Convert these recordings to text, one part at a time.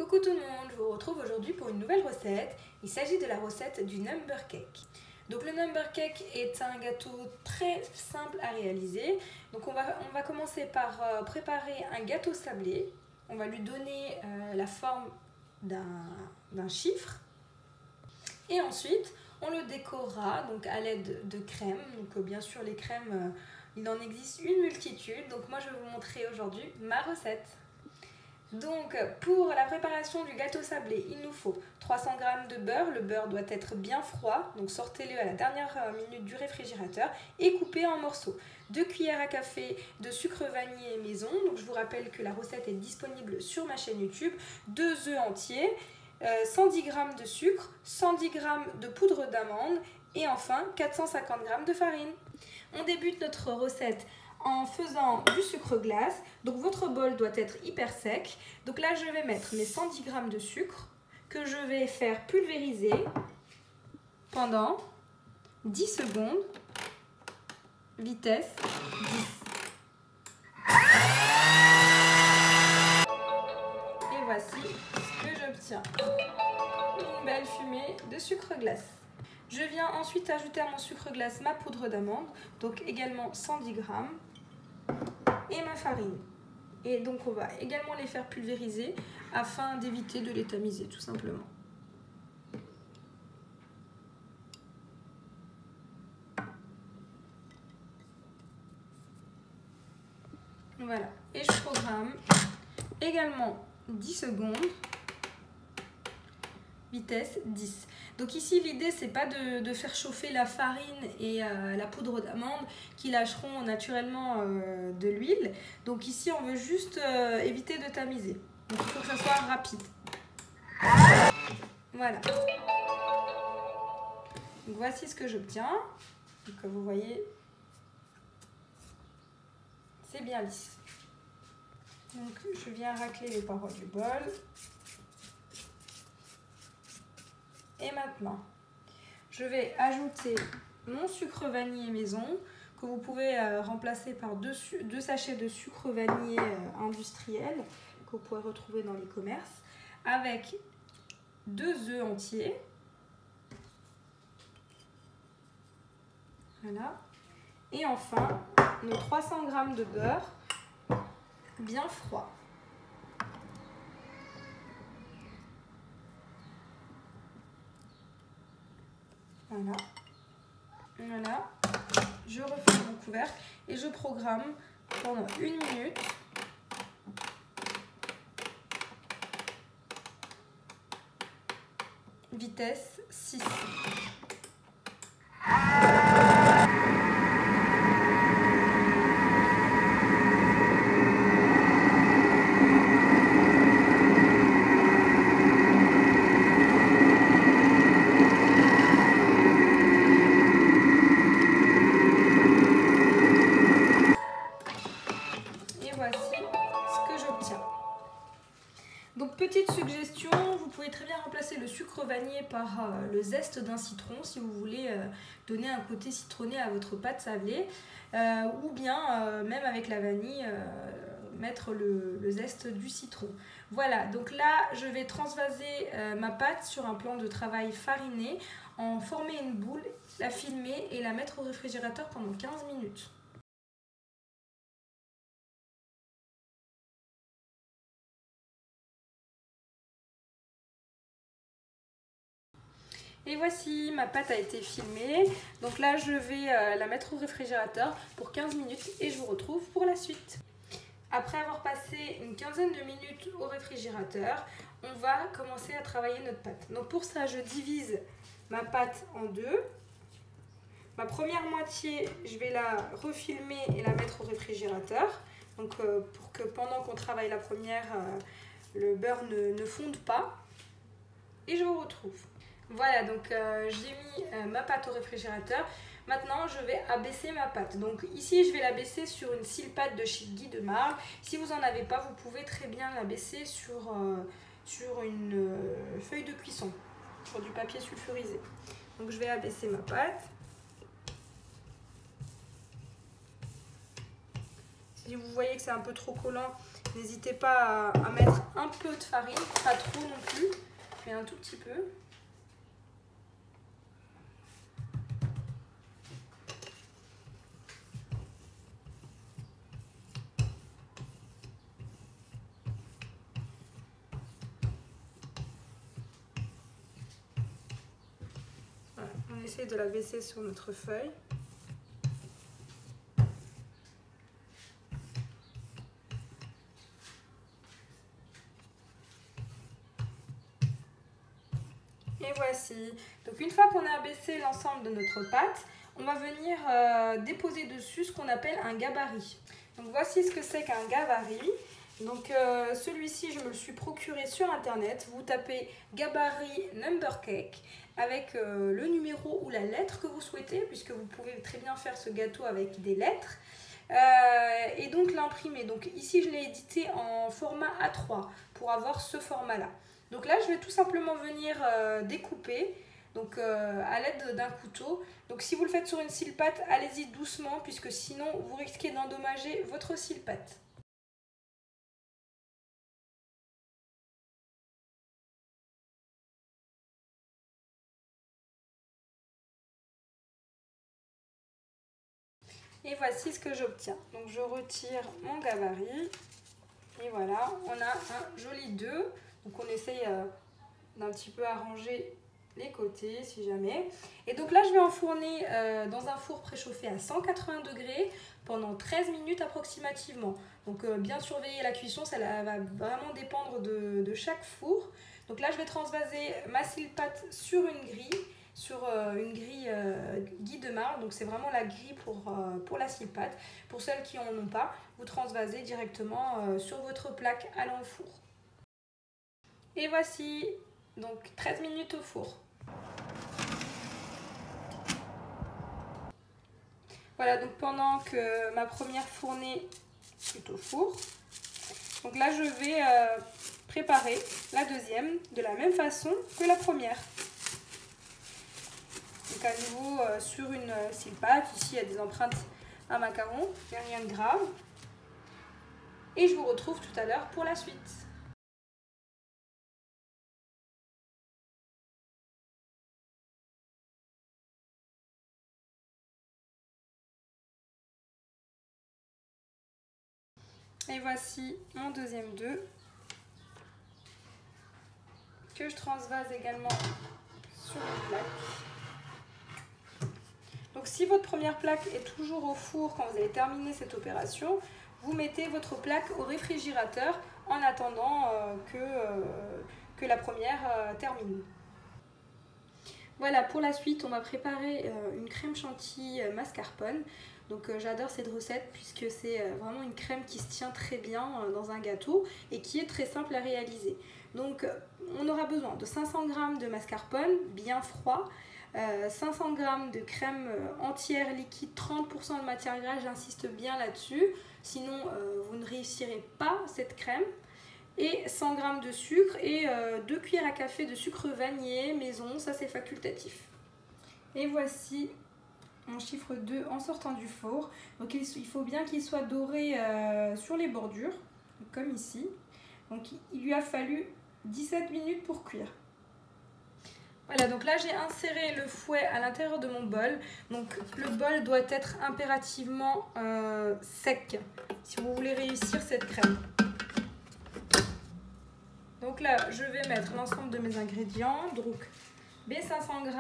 Coucou tout le monde, je vous retrouve aujourd'hui pour une nouvelle recette. Il s'agit de la recette du number cake. Donc le number cake est un gâteau très simple à réaliser. Donc on va commencer par préparer un gâteau sablé. On va lui donner la forme d'un chiffre. Et ensuite, on le décorera donc à l'aide de crème. Donc bien sûr les crèmes, il en existe une multitude. Donc moi je vais vous montrer aujourd'hui ma recette. Donc pour la préparation du gâteau sablé, il nous faut 300 g de beurre. Le beurre doit être bien froid, donc sortez-le à la dernière minute du réfrigérateur et coupez en morceaux. 2 cuillères à café de sucre vanillé maison. Donc je vous rappelle que la recette est disponible sur ma chaîne YouTube. 2 œufs entiers, 110 g de sucre, 110 g de poudre d'amande et enfin 450 g de farine. On débute notre recette en faisant du sucre glace. Donc votre bol doit être hyper sec. Donc là je vais mettre mes 110 g de sucre que je vais faire pulvériser pendant 10 secondes, vitesse 10. Et voici ce que j'obtiens. Une belle fumée de sucre glace. Je viens ensuite ajouter à mon sucre glace ma poudre d'amande, donc également 110 g, et ma farine. Et donc on va également les faire pulvériser afin d'éviter de les tamiser tout simplement. Voilà, et je programme également 10 secondes, vitesse 10. Donc ici l'idée c'est pas de faire chauffer la farine et la poudre d'amande qui lâcheront naturellement de l'huile. Donc ici on veut juste éviter de tamiser. Donc il faut que ça soit rapide. Voilà. Donc voici ce que j'obtiens. Donc comme vous voyez, c'est bien lisse. Donc je viens racler les parois du bol. Et maintenant, je vais ajouter mon sucre vanillé maison, que vous pouvez remplacer par 2 sachets de sucre vanillé industriel, que vous pouvez retrouver dans les commerces, avec 2 œufs entiers. Voilà. Et enfin, nos 300 g de beurre bien froid. Voilà. Voilà. Je refais mon couvercle et je programme pendant 1 minute. Vitesse 6. Donc petite suggestion, vous pouvez très bien remplacer le sucre vanillé par le zeste d'un citron si vous voulez donner un côté citronné à votre pâte sablée, ou bien même avec la vanille mettre le zeste du citron. Voilà, donc là je vais transvaser ma pâte sur un plan de travail fariné, en former une boule, la filmer et la mettre au réfrigérateur pendant 15 minutes. Et voici, ma pâte a été filmée. Donc là, je vais la mettre au réfrigérateur pour 15 minutes et je vous retrouve pour la suite. Après avoir passé une quinzaine de minutes au réfrigérateur, on va commencer à travailler notre pâte. Donc pour ça, je divise ma pâte en deux. Ma première moitié, je vais la refilmer et la mettre au réfrigérateur. Donc pour que pendant qu'on travaille la première, le beurre ne fonde pas. Et je vous retrouve. Voilà, donc j'ai mis ma pâte au réfrigérateur. Maintenant, je vais abaisser ma pâte. Donc ici, je vais l'abaisser sur une sile-pâte de chez Guy de Marle. Si vous n'en avez pas, vous pouvez très bien l'abaisser sur une feuille de cuisson, sur du papier sulfurisé. Donc je vais abaisser ma pâte. Si vous voyez que c'est un peu trop collant, N'hésitez pas à mettre un peu de farine, pas trop non plus, mais un tout petit peu. Voilà, on essaie de la baisser sur notre feuille. Et voici. Donc une fois qu'on a abaissé l'ensemble de notre pâte, on va venir déposer dessus ce qu'on appelle un gabarit. Donc voici ce que c'est qu'un gabarit. Donc celui-ci, je me le suis procuré sur internet. Vous tapez gabarit number cake avec le numéro ou la lettre que vous souhaitez, puisque vous pouvez très bien faire ce gâteau avec des lettres. Et donc l'imprimer. Donc ici, je l'ai édité en format A3 pour avoir ce format-là. Donc là, je vais tout simplement venir découper donc, à l'aide d'un couteau. Donc si vous le faites sur une scie-pâte, allez-y doucement puisque sinon vous risquez d'endommager votre scie-pâte. Et voici ce que j'obtiens. Donc je retire mon gabarit et voilà, on a un joli 2. Donc on essaye d'un petit peu arranger les côtés si jamais. Et donc là je vais enfourner dans un four préchauffé à 180 degrés pendant 13 minutes approximativement. Donc bien surveiller la cuisson, ça va vraiment dépendre de chaque four. Donc là je vais transvaser ma scie-pâte sur une grille. Sur une grille Guy de marbre, donc c'est vraiment la grille pour la scie-pâte. Pour celles qui n'en ont pas, vous transvasez directement sur votre plaque allant au four. Et voici, donc 13 minutes au four. Voilà, donc pendant que ma première fournée est au four, donc là je vais préparer la deuxième de la même façon que la première. Donc à nouveau sur une scie-pâte, ici il y a des empreintes à macarons, il n'y a rien de grave. Et je vous retrouve tout à l'heure pour la suite. Et voici mon deuxième 2 que je transvase également sur une plaque. Donc si votre première plaque est toujours au four quand vous avez terminé cette opération, vous mettez votre plaque au réfrigérateur en attendant que la première termine. Voilà, pour la suite, on va préparer une crème chantilly mascarpone. Donc j'adore cette recette puisque c'est vraiment une crème qui se tient très bien dans un gâteau et qui est très simple à réaliser. Donc on aura besoin de 500 g de mascarpone bien froid, 500 g de crème entière liquide, 30% de matière grasse, j'insiste bien là-dessus, sinon vous ne réussirez pas cette crème. Et 100 g de sucre et 2 cuillères à café de sucre vanillé maison, ça c'est facultatif. Et voici mon chiffre 2 en sortant du four. Donc il faut bien qu'il soit doré sur les bordures, comme ici. Donc il lui a fallu 17 minutes pour cuire. Voilà, donc là j'ai inséré le fouet à l'intérieur de mon bol. Donc le bol doit être impérativement sec si vous voulez réussir cette crème. Donc là, je vais mettre l'ensemble de mes ingrédients. Donc, mes 500 g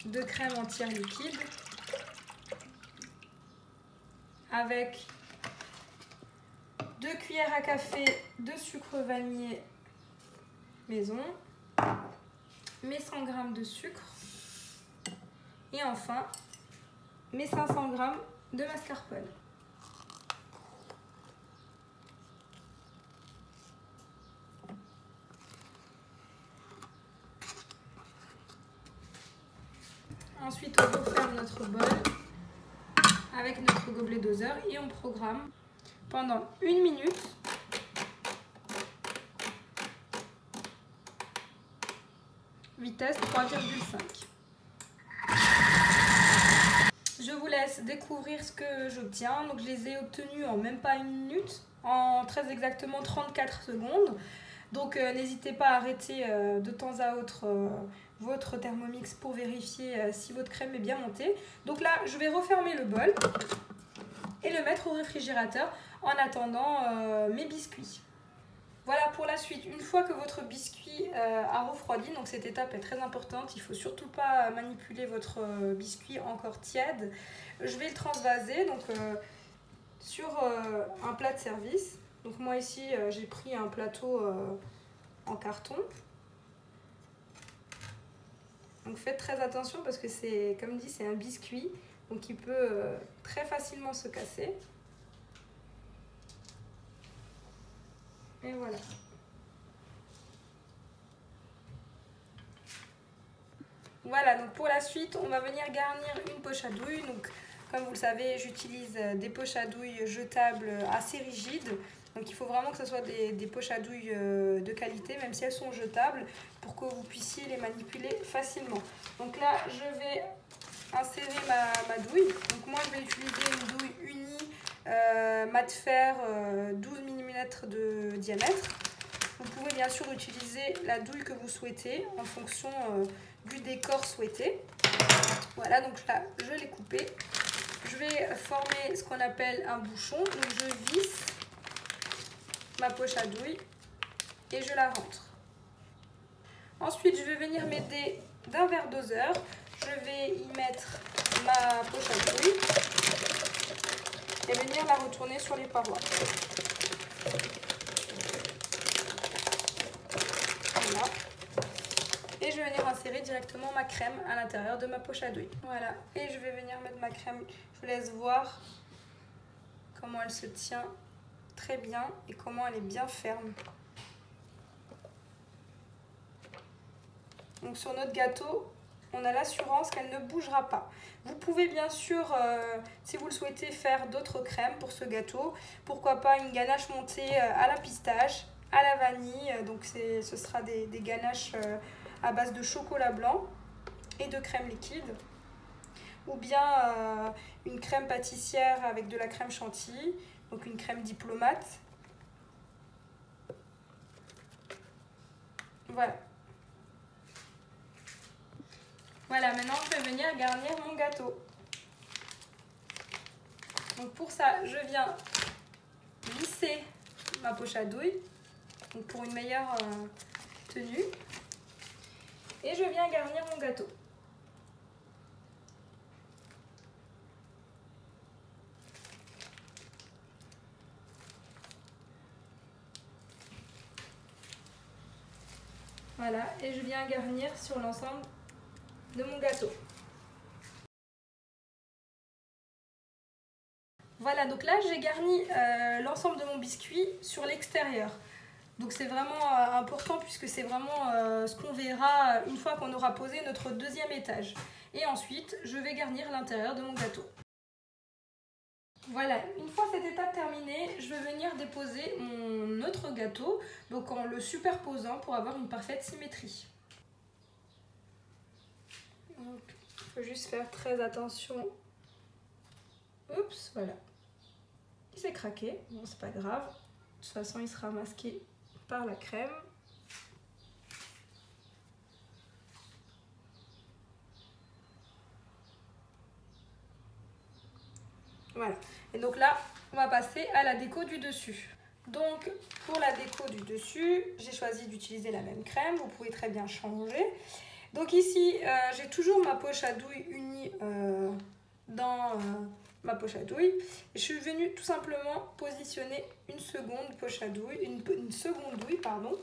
de crème entière liquide avec 2 cuillères à café de sucre vanillé maison, mes 100 g de sucre et enfin mes 500 g de mascarpone. Ensuite, on referme notre bol avec notre gobelet doseur et on programme pendant 1 minute. Vitesse 3,5. Je vous laisse découvrir ce que j'obtiens. Donc je les ai obtenus en même pas 1 minute, en très exactement 34 secondes. Donc n'hésitez pas à arrêter de temps à autre votre Thermomix pour vérifier si votre crème est bien montée. Donc là, je vais refermer le bol et le mettre au réfrigérateur en attendant mes biscuits. Voilà pour la suite. Une fois que votre biscuit a refroidi, donc cette étape est très importante, il ne faut surtout pas manipuler votre biscuit encore tiède. Je vais le transvaser donc, sur un plat de service. Donc moi ici, j'ai pris un plateau en carton. Donc faites très attention parce que c'est, comme dit, c'est un biscuit, donc il peut très facilement se casser. Et voilà. Voilà, donc pour la suite, on va venir garnir une poche à douille. Donc, comme vous le savez, j'utilise des poches à douille jetables assez rigides. Donc il faut vraiment que ce soit des poches à douille de qualité, même si elles sont jetables, pour que vous puissiez les manipuler facilement. Donc là, je vais insérer ma douille. Donc moi, je vais utiliser une douille unie mat fer 12 mm de diamètre. Vous pouvez bien sûr utiliser la douille que vous souhaitez en fonction du décor souhaité. Voilà, donc là, je l'ai coupé. Je vais former ce qu'on appelle un bouchon. Donc je visse ma poche à douille et je la rentre. Ensuite, je vais venir m'aider d'un verre doseur. Je vais y mettre ma poche à douille et venir la retourner sur les parois. Voilà. Et je vais venir insérer directement ma crème à l'intérieur de ma poche à douille. Voilà. Et je vais venir mettre ma crème. Je vous laisse voir comment elle se tient très bien et comment elle est bien ferme. Donc sur notre gâteau, on a l'assurance qu'elle ne bougera pas. Vous pouvez bien sûr, si vous le souhaitez, faire d'autres crèmes pour ce gâteau. Pourquoi pas une ganache montée à la pistache, à la vanille. Donc ce sera des ganaches à base de chocolat blanc et de crème liquide. Ou bien une crème pâtissière avec de la crème chantilly, donc une crème diplomate. Voilà. Voilà, maintenant je vais venir garnir mon gâteau. Donc pour ça, je viens lisser ma poche à douille, donc pour une meilleure tenue. Et je viens garnir mon gâteau. Voilà, et je viens garnir sur l'ensemble de mon gâteau. Voilà, donc là j'ai garni l'ensemble de mon biscuit sur l'extérieur. Donc c'est vraiment important puisque c'est vraiment ce qu'on verra une fois qu'on aura posé notre deuxième étage. Et ensuite, je vais garnir l'intérieur de mon gâteau. Voilà, une fois cette étape terminée, je vais venir déposer mon autre gâteau, donc en le superposant pour avoir une parfaite symétrie. Donc, il faut juste faire très attention. Oups, voilà. Il s'est craqué, bon c'est pas grave. De toute façon, il sera masqué par la crème. Voilà, et donc là, on va passer à la déco du dessus. Donc, pour la déco du dessus, j'ai choisi d'utiliser la même crème. Vous pouvez très bien changer. Donc ici, j'ai toujours ma poche à douille unie dans ma poche à douille. Et je suis venue tout simplement positionner une seconde poche à douille, une seconde douille, pardon.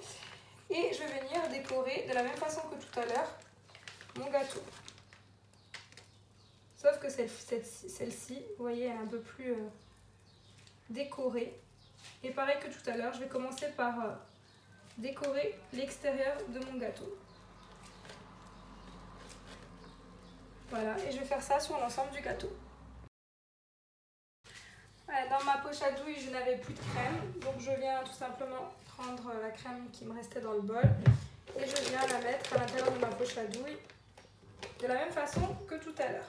Et je vais venir décorer de la même façon que tout à l'heure mon gâteau. Sauf que celle-ci, vous voyez, elle est un peu plus décorée. Et pareil que tout à l'heure, je vais commencer par décorer l'extérieur de mon gâteau. Voilà, et je vais faire ça sur l'ensemble du gâteau. Voilà, dans ma poche à douille, je n'avais plus de crème. Donc je viens tout simplement prendre la crème qui me restait dans le bol. Et je viens la mettre à l'intérieur de ma poche à douille. De la même façon que tout à l'heure.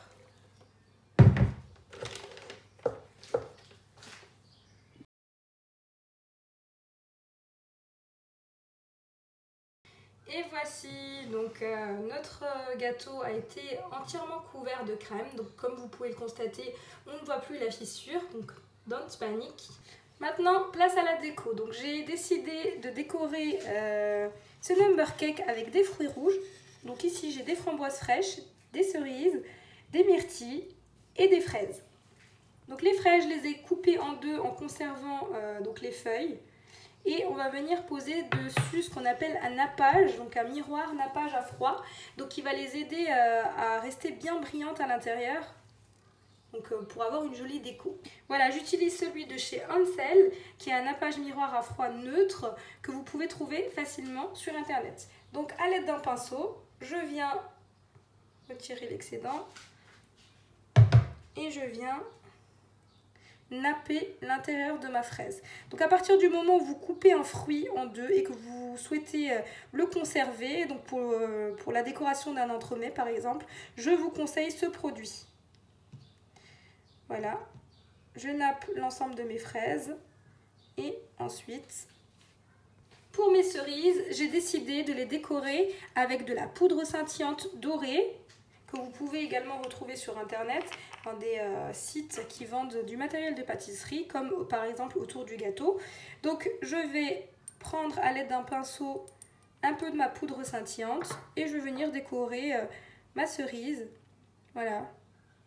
Et voici, donc notre gâteau a été entièrement couvert de crème. Donc comme vous pouvez le constater, on ne voit plus la fissure, donc don't panic. Maintenant, place à la déco. Donc j'ai décidé de décorer ce number cake avec des fruits rouges. Donc ici j'ai des framboises fraîches, des cerises, des myrtilles et des fraises. Donc les fraises, je les ai coupées en deux en conservant donc les feuilles. Et on va venir poser dessus ce qu'on appelle un nappage, donc un miroir nappage à froid, donc qui va les aider à rester bien brillantes à l'intérieur, donc pour avoir une jolie déco. Voilà, j'utilise celui de chez Hansel, qui est un nappage miroir à froid neutre, que vous pouvez trouver facilement sur internet. Donc à l'aide d'un pinceau, je viens retirer l'excédent, et je viens napper l'intérieur de ma fraise. Donc à partir du moment où vous coupez un fruit en deux et que vous souhaitez le conserver, donc pour la décoration d'un entremets par exemple, je vous conseille ce produit. Voilà, je nappe l'ensemble de mes fraises et ensuite pour mes cerises, j'ai décidé de les décorer avec de la poudre scintillante dorée que vous pouvez également retrouver sur internet dans des sites qui vendent du matériel de pâtisserie, comme par exemple autour du gâteau. Donc je vais prendre à l'aide d'un pinceau un peu de ma poudre scintillante et je vais venir décorer ma cerise, voilà,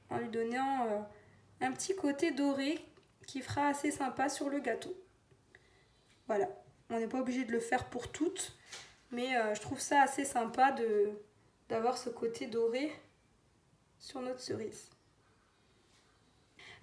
en lui donnant un petit côté doré qui fera assez sympa sur le gâteau. Voilà, on n'est pas obligé de le faire pour toutes, mais je trouve ça assez sympa d'avoir ce côté doré sur notre cerise.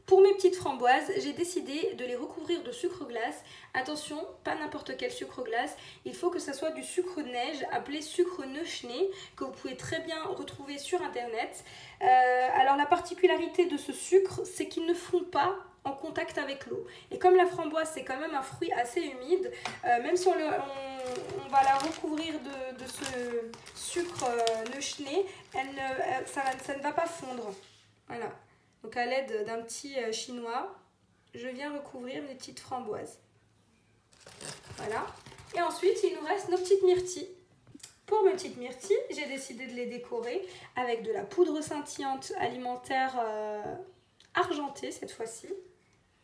Pour mes petites framboises, j'ai décidé de les recouvrir de sucre glace. Attention, pas n'importe quel sucre glace, il faut que ce soit du sucre neige, appelé sucre Neuschnee, que vous pouvez très bien retrouver sur internet. Alors la particularité de ce sucre, c'est qu'ils ne fond pas en contact avec l'eau. Et comme la framboise, c'est quand même un fruit assez humide, même si on va la recouvrir de ce sucre Neuschnee, ça ne va pas fondre. Voilà. Donc à l'aide d'un petit chinois, je viens recouvrir mes petites framboises. Voilà. Et ensuite, il nous reste nos petites myrtilles. Pour mes petites myrtilles, j'ai décidé de les décorer avec de la poudre scintillante alimentaire argentée cette fois-ci.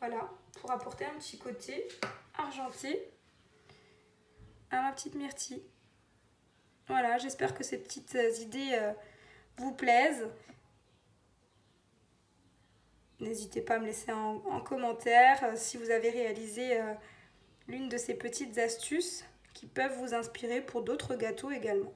Voilà, pour apporter un petit côté argenté à ma petite myrtille. Voilà, j'espère que ces petites idées vous plaisent. N'hésitez pas à me laisser en commentaire si vous avez réalisé l'une de ces petites astuces qui peuvent vous inspirer pour d'autres gâteaux également.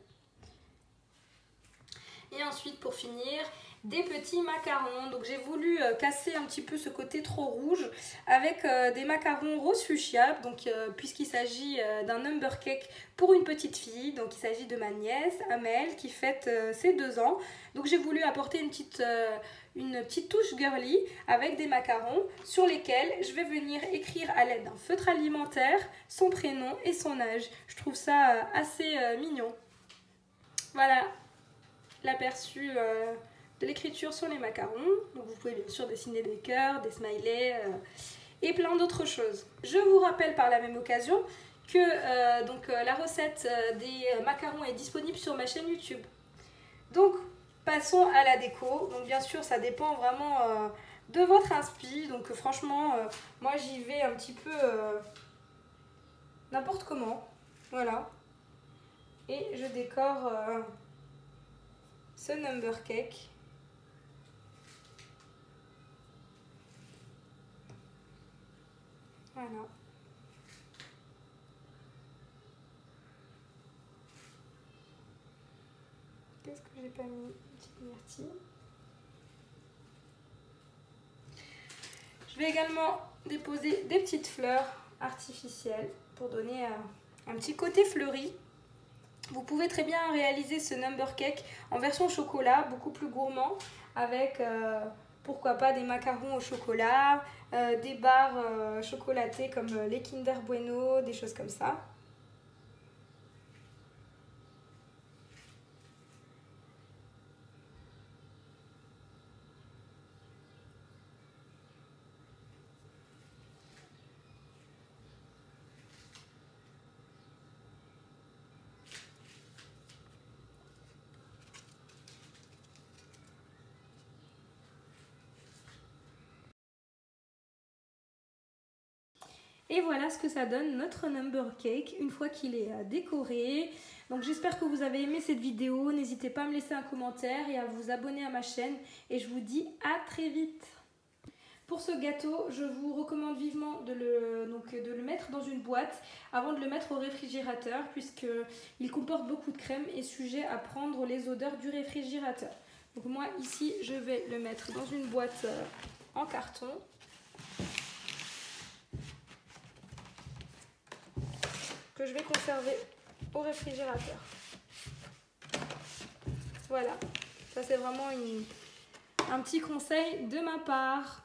Et ensuite, pour finir, des petits macarons. Donc j'ai voulu casser un petit peu ce côté trop rouge avec des macarons rose fuchsia, donc puisqu'il s'agit d'un number cake pour une petite fille. Donc il s'agit de ma nièce Amel qui fête ses 2 ans. Donc j'ai voulu apporter une petite touche girly avec des macarons sur lesquels je vais venir écrire à l'aide d'un feutre alimentaire son prénom et son âge. Je trouve ça assez mignon. Voilà l'aperçu de l'écriture sur les macarons. Donc vous pouvez bien sûr dessiner des cœurs, des smileys et plein d'autres choses. Je vous rappelle par la même occasion que la recette des macarons est disponible sur ma chaîne YouTube. Donc passons à la déco. Donc bien sûr ça dépend vraiment de votre inspi. Donc franchement moi j'y vais un petit peu n'importe comment. Voilà. Et je décore ce number cake. Voilà. Qu'est-ce que j'ai pas mis? Une petite myrtille. Je vais également déposer des petites fleurs artificielles pour donner un petit côté fleuri. Vous pouvez très bien réaliser ce number cake en version chocolat, beaucoup plus gourmand, avec pourquoi pas des macarons au chocolat, des barres chocolatées comme les Kinder Bueno, des choses comme ça. Et voilà ce que ça donne notre number cake une fois qu'il est décoré. Donc j'espère que vous avez aimé cette vidéo. N'hésitez pas à me laisser un commentaire et à vous abonner à ma chaîne. Et je vous dis à très vite. Pour ce gâteau, je vous recommande vivement de le mettre dans une boîte avant de le mettre au réfrigérateur puisqu'il comporte beaucoup de crème et est sujet à prendre les odeurs du réfrigérateur. Donc moi ici, je vais le mettre dans une boîte en carton. Que je vais conserver au réfrigérateur. Voilà, ça c'est vraiment un petit conseil de ma part.